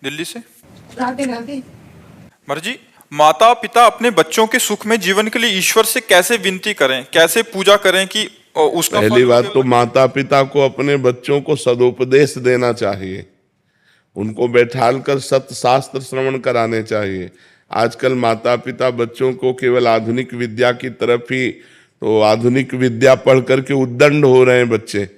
दिल्ली से। राधे राधे। मर्जी, माता पिता अपने बच्चों के सुख में जीवन के लिए ईश्वर से कैसे विनती करें, कैसे पूजा करें कि उसका पहली फल बात तो माता पिता को अपने बच्चों को सदुपदेश देना चाहिए, उनको बैठाल कर सत्य शास्त्र श्रवण कराने चाहिए। आजकल माता पिता बच्चों को केवल आधुनिक विद्या की तरफ ही, तो आधुनिक विद्या पढ़ करके उद्दंड हो रहे हैं बच्चे।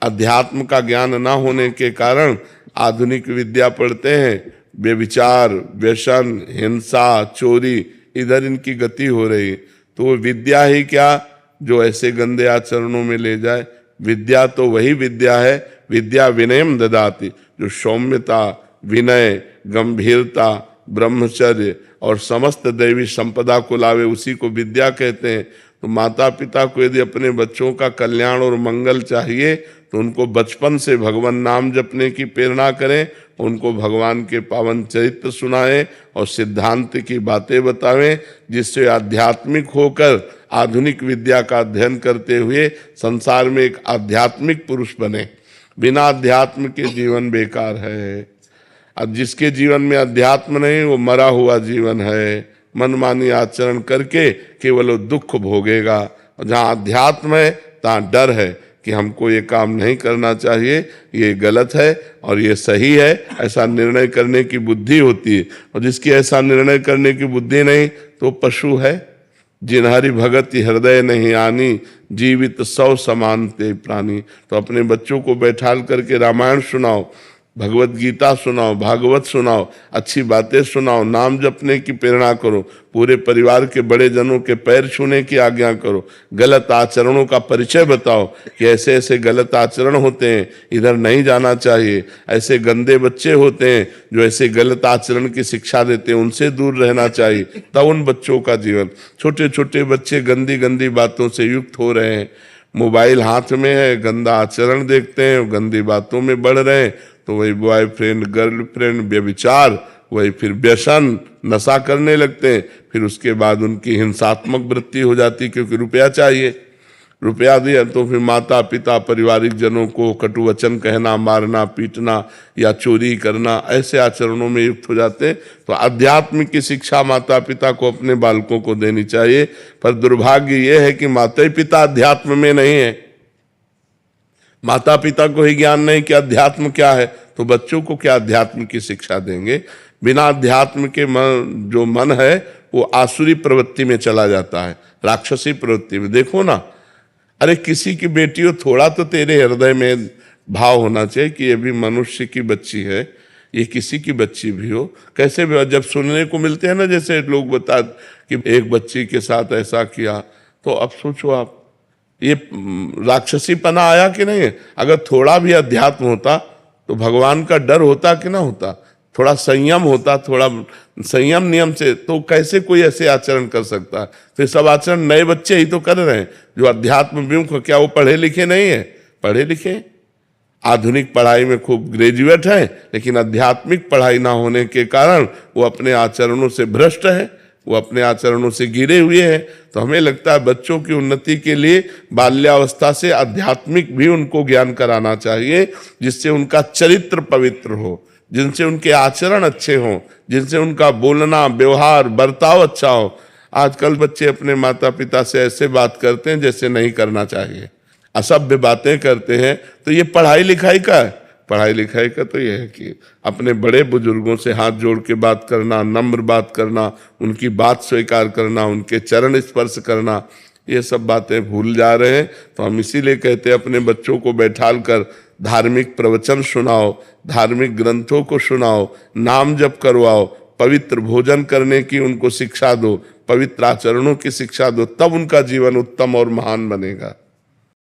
अध्यात्म का ज्ञान ना होने के कारण आधुनिक विद्या पढ़ते हैं, व्यभिचार, व्यसन, हिंसा, चोरी, इधर इनकी गति हो रही। तो वो विद्या ही क्या जो ऐसे गंदे आचरणों में ले जाए। विद्या तो वही विद्या है, विद्या विनयम ददाति, जो सौम्यता, विनय, गंभीरता, ब्रह्मचर्य और समस्त दैवी संपदा को लावे, उसी को विद्या कहते हैं। तो माता पिता को यदि अपने बच्चों का कल्याण और मंगल चाहिए तो उनको बचपन से भगवान नाम जपने की प्रेरणा करें, उनको भगवान के पावन चरित्र सुनाएं और सिद्धांत की बातें बतावें, जिससे आध्यात्मिक होकर आधुनिक विद्या का अध्ययन करते हुए संसार में एक आध्यात्मिक पुरुष बने। बिना अध्यात्म के जीवन बेकार है। अब जिसके जीवन में अध्यात्म नहीं वो मरा हुआ जीवन है। मनमानी आचरण करके केवल वो दुख भोगेगा। और जहाँ अध्यात्म है तहाँ डर है कि हमको ये काम नहीं करना चाहिए, ये गलत है और ये सही है, ऐसा निर्णय करने की बुद्धि होती है। और जिसकी ऐसा निर्णय करने की बुद्धि नहीं तो पशु है। जिन्हरि भगति हृदय नहीं आनी, जीवित सौ समान ते प्राणी। तो अपने बच्चों को बैठाल करके रामायण सुनाओ, भगवत गीता सुनाओ, भागवत सुनाओ, अच्छी बातें सुनाओ, नाम जपने की प्रेरणा करो, पूरे परिवार के बड़े जनों के पैर छूने की आज्ञा करो, गलत आचरणों का परिचय बताओ कि ऐसे ऐसे गलत आचरण होते हैं, इधर नहीं जाना चाहिए, ऐसे गंदे बच्चे होते हैं जो ऐसे गलत आचरण की शिक्षा देते हैं, उनसे दूर रहना चाहिए। तब उन बच्चों का जीवन, छोटे छोटे बच्चे गंदी गंदी बातों से युक्त हो रहे हैं, मोबाइल हाथ में है, गंदा आचरण देखते हैं, गंदी बातों में बढ़ रहे हैं। तो वही बॉयफ्रेंड, गर्लफ्रेंड, व्यभिचार, वही फिर व्यसन, नशा करने लगते हैं। फिर उसके बाद उनकी हिंसात्मक वृत्ति हो जाती, क्योंकि रुपया चाहिए। रुपया दिया तो फिर माता पिता, पारिवारिक जनों को कटु वचन कहना, मारना, पीटना या चोरी करना, ऐसे आचरणों में युक्त हो जाते हैं। तो अध्यात्म की शिक्षा माता पिता को अपने बालकों को देनी चाहिए। पर दुर्भाग्य ये है कि माता पिता अध्यात्म में नहीं है। माता पिता को ही ज्ञान नहीं कि अध्यात्म क्या है, तो बच्चों को क्या अध्यात्म की शिक्षा देंगे। बिना अध्यात्म के जो मन है वो आसुरी प्रवृत्ति में चला जाता है, राक्षसी प्रवृत्ति में। देखो ना, अरे किसी की बेटी हो, थोड़ा तो तेरे हृदय में भाव होना चाहिए कि ये भी मनुष्य की बच्ची है, ये किसी की बच्ची भी हो। कैसे भी जब सुनने को मिलते हैं ना, जैसे लोग बता कि एक बच्ची के साथ ऐसा किया, तो अब सोचो आप, ये राक्षसीपना आया कि नहीं है। अगर थोड़ा भी अध्यात्म होता तो भगवान का डर होता कि ना होता, थोड़ा संयम होता, थोड़ा संयम नियम से, तो कैसे कोई ऐसे आचरण कर सकता है। तो सब आचरण नए बच्चे ही तो कर रहे हैं जो अध्यात्म विमुख। क्या वो पढ़े लिखे नहीं है? पढ़े लिखे, आधुनिक पढ़ाई में खूब ग्रेजुएट है, लेकिन आध्यात्मिक पढ़ाई ना होने के कारण वो अपने आचरणों से भ्रष्ट है, वो अपने आचरणों से गिरे हुए हैं। तो हमें लगता है बच्चों की उन्नति के लिए बाल्यावस्था से आध्यात्मिक भी उनको ज्ञान कराना चाहिए, जिससे उनका चरित्र पवित्र हो, जिनसे उनके आचरण अच्छे हों, जिनसे उनका बोलना, व्यवहार, बर्ताव अच्छा हो। आजकल बच्चे अपने माता पिता से ऐसे बात करते हैं जैसे नहीं करना चाहिए, असभ्य बातें करते हैं। तो ये पढ़ाई लिखाई का है? पढ़ाई लिखाई का तो यह है कि अपने बड़े बुजुर्गों से हाथ जोड़ के बात करना, नम्र बात करना, उनकी बात स्वीकार करना, उनके चरण स्पर्श करना, ये सब बातें भूल जा रहे हैं। तो हम इसीलिए कहते हैं अपने बच्चों को बैठाल कर धार्मिक प्रवचन सुनाओ, धार्मिक ग्रंथों को सुनाओ, नाम जप करवाओ, पवित्र भोजन करने की उनको शिक्षा दो, पवित्र आचरणों की शिक्षा दो, तब उनका जीवन उत्तम और महान बनेगा।